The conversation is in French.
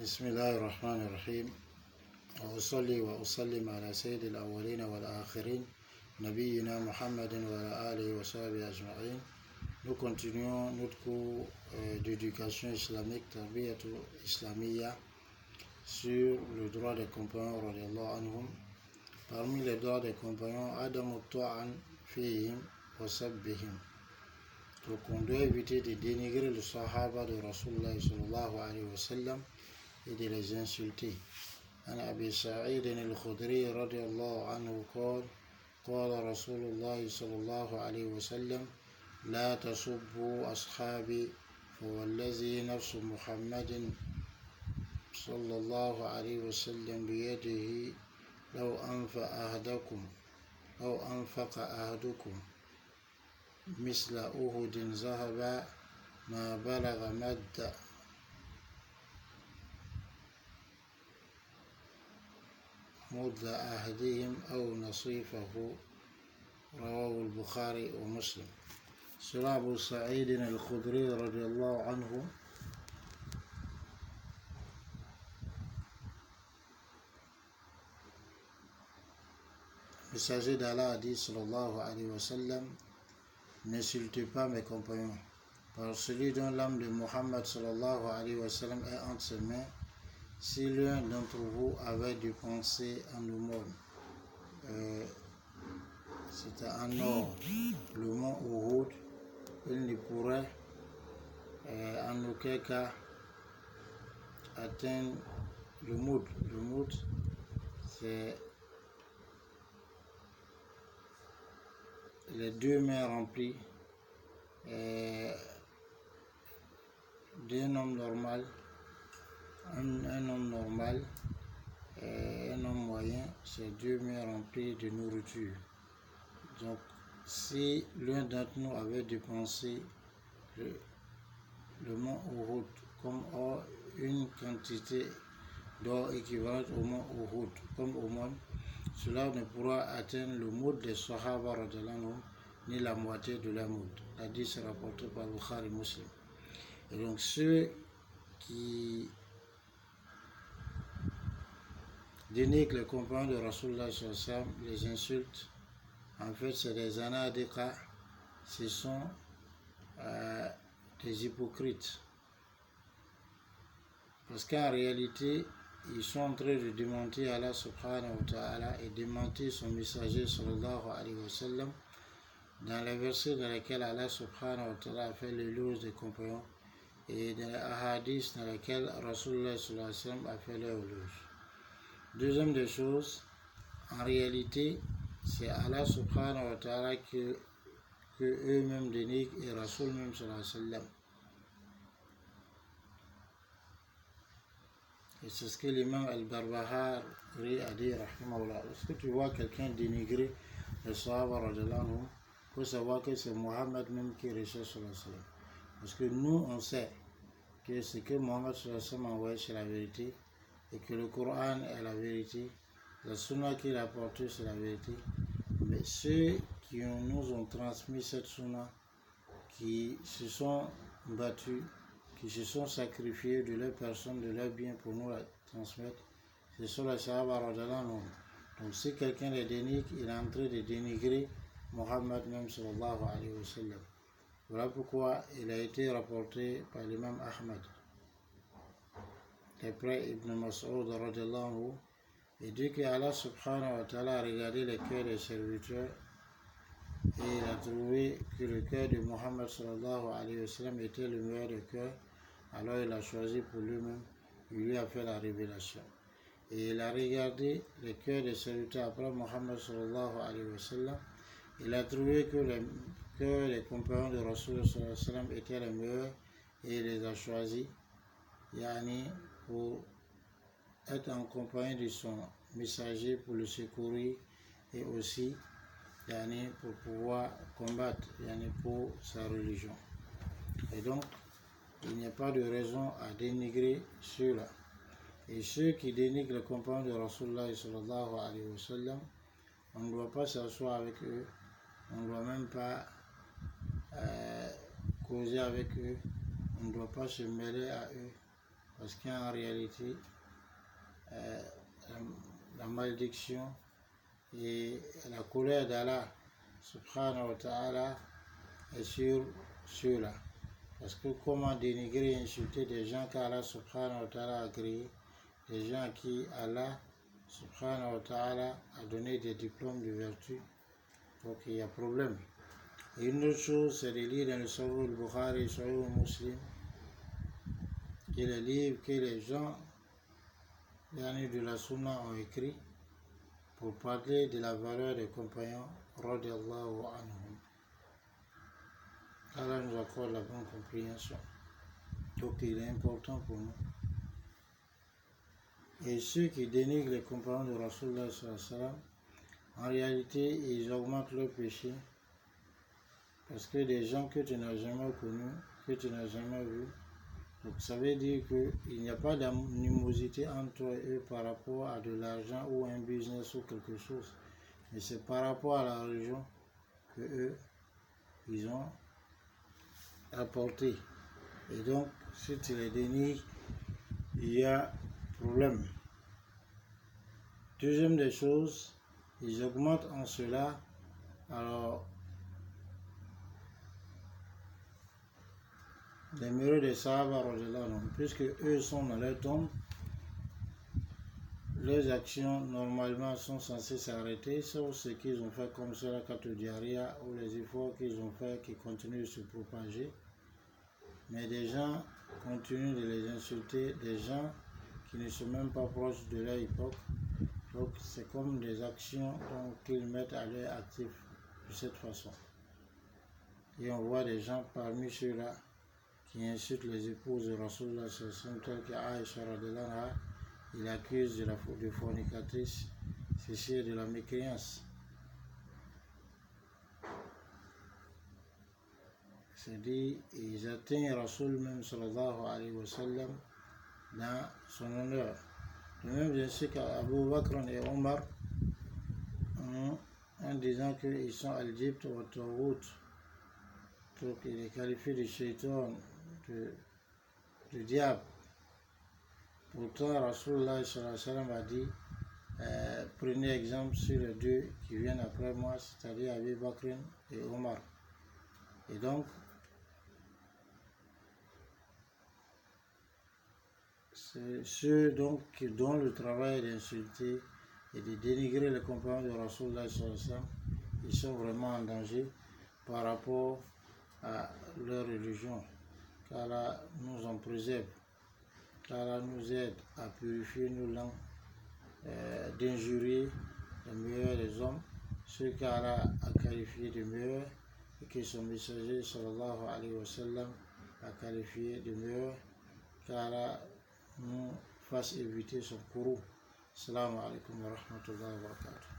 بسم الله الرحمن الرحيم وأصلي وأسلم على سيد الأولين والآخرين نبينا محمد وعلى آله وصحبه أجمعين. Nous continuons notre cours d'éducation islamique, Tarbiyatul Islamiyya, sur le droit des compagnons radiyallahu anhum. Parmi les droits des compagnons, Adamu ta'an fihim wa sabbihim. Donc on doit éviter de dénigrer le sahaba de Rasulullah sallallahu alayhi wa sallam et de les insulter. عن أبي سعيد الخدري رضي الله عنه قال قال رسول الله صلى الله عليه وسلم لا تسبوا أصحابي فوالذي نفس محمد صلى الله عليه وسلم بيده لو أنفق أحدكم مثل أحد ذهبا ما بلغ مد أحدهم أو نصيفه رواه البخاري ومسلم. Sur Abu Sa'id al-Khudri radiyallahu anhu, le messager d'Allah a dit sallallahu alayhi wa sallam: n'insultez pas mes compagnons, par celui dont l'âme de Muhammad sallallahu alayhi wa sallam est entre ses mains. Si l'un d'entre vous avait dépensé en aumône, c'était en or, le mont Uhud, il ne pourrait en aucun cas atteindre le moud. Le moud, c'est les deux mains remplies d'un homme normal. Un homme normal et un homme moyen, c'est deux mains remplies de nourriture. Donc, si l'un d'entre nous avait dépensé le mont Uhud comme or, une quantité d'or équivalente au mont Uhud comme aumône, cela ne pourra atteindre le moud des Sahaba radhiyallahu anhum, ni la moitié de la moud. L'hadith est rapporté par Bukhari Muslim. Et donc, ceux qui dénigrent les compagnons de Rasulullah sallallahu alayhi wa sallam, les insultes, en fait c'est des anadiqa, ce sont des hypocrites, parce qu'en réalité ils sont en train de démentir Allah subhanahu wa ta'ala et démentir son messager sallallahu alayhi wa sallam dans les versets dans lesquels Allah subhanahu wa ta'ala a fait l'éloge des compagnons et dans les ahadiths dans lesquels Rasulullah sallallahu alayhi wa sallam a fait l'éloge. Deuxième des choses, en réalité, c'est Allah subhanahu wa ta'ala que eux-mêmes dénigrent et Rasul même sallallahu alayhi wa sallam. Et c'est ce que l'imam al-Barbahari a dit, rahimahullah. Est-ce que tu vois quelqu'un dénigrer les sahaba radhiyallahu anhum, il faut savoir que c'est Mohammed même qui recherche sallallahu alayhi wa sallam. Parce que nous, on sait que ce que Mohammed sallallahu alayhi wa sallam a envoyé, c'est la vérité, et que le Coran est la vérité, la sunna qu'il a apportée c'est la vérité, mais ceux qui nous ont transmis cette sunna, qui se sont battus, qui se sont sacrifiés de leur personne, de leur bien pour nous la transmettre, ce sont les sahaba radhiyallahu anhum. Donc si quelqu'un les dénigre, il est en train de dénigrer Muhammad même sallallahu alayhi wa sallam. Voilà pourquoi il a été rapporté par l'imam Ahmad. D'après Ibn Mas'ud radhiyallahu anhu, il dit que Allah subhanahu wa ta'ala a regardé les cœurs des serviteurs et il a trouvé que le cœur de Muhammad sallallahu alayhi wa sallam était le meilleur des cœurs. Alors il a choisi pour lui-même, il lui a fait la révélation. Et il a regardé les cœurs des serviteurs après Muhammad sallallahu alayhi wa sallam. Il a trouvé que les compagnons de Rasulullah sallallahu alayhi wa sallam étaient les meilleurs et il les a choisis. Pour être en compagnie de son messager, pour le secourir et aussi pour pouvoir combattre pour sa religion. Et donc, il n'y a pas de raison à dénigrer ceux-là. Et ceux qui dénigrent les compagnons de Rasulullah sallallahu alayhi wa sallam, on ne doit pas s'asseoir avec eux, on ne doit même pas causer avec eux, on ne doit pas se mêler à eux. parce qu'en réalité, la malédiction et la colère d'Allah subhanahu wa ta'ala est sur ceux-là. Parce que comment dénigrer et insulter des gens qu'Allah subhanahu wa ta'ala a créés, des gens à qui Allah subhanahu wa ta'ala a donné des diplômes de vertu. Donc il y a problème. Et une autre chose, c'est de lire dans le Sahih al-Bukhari et le Sahih Muslim, qui est le livre que les gens de la Sunna ont écrit pour parler de la valeur des compagnons radiyallahu anhum. Allah nous accorde la bonne compréhension. Donc il est important pour nous. Et ceux qui dénigrent les compagnons de Rasulullah sallallahu alayhi wa sallam, en réalité, ils augmentent leur péché. Parce que des gens que tu n'as jamais connus, que tu n'as jamais vus, donc ça veut dire qu'il n'y a pas d'animosité entre toi et eux par rapport à de l'argent ou un business ou quelque chose. Mais c'est par rapport à la religion que eux, ils ont apporté. Et donc, si tu les dénigres, il y a problème. Deuxième des choses, ils augmentent en cela. Alors, les mérites des Sahaba, puisque eux sont dans leur tombe, leurs actions normalement sont censées s'arrêter, sauf ce qu'ils ont fait comme cela, Diaria, ou les efforts qu'ils ont fait qui continuent de se propager. Mais des gens continuent de les insulter, des gens qui ne sont même pas proches de leur époque. Donc c'est comme des actions qu'ils mettent à leur actif de cette façon. Et on voit des gens parmi ceux-là qui insultent les épouses de Rasulullah telles que Aïcha radhiyallahu anha, il accuse de fornicatrice, c'est de la mécréance. C'est-à-dire, ils atteignent Rasul même sallallahu alayhi wa sallam dans son honneur. De même, bien sûr qu'Abu Bakr et Omar, en disant qu'ils sont al-Jibt ou al-Tawut, donc il est qualifié de shaitan, de diable. Pourtant, Rasulullah sallallahu alayhi wa sallam a dit, prenez exemple sur les deux qui viennent après moi, c'est-à-dire Abu Bakr et Omar. Et donc, c'est ceux donc dont le travail d'insulter et de dénigrer les compagnons de Rasulullah sallallahu alayhi wa sallam, ils sont vraiment en danger par rapport à leur religion. Qu'Allah nous en préserve, qu'Allah nous aide à purifier nos langues d'injurier les meilleurs des hommes, ceux qu'Allah a qualifiés de meilleurs et que son messager sallallahu alayhi wa sallam a qualifié de meilleurs, qu'Allah nous fasse éviter son courroux. Assalamu alaikum wa rahmatullahi wa barakatuh.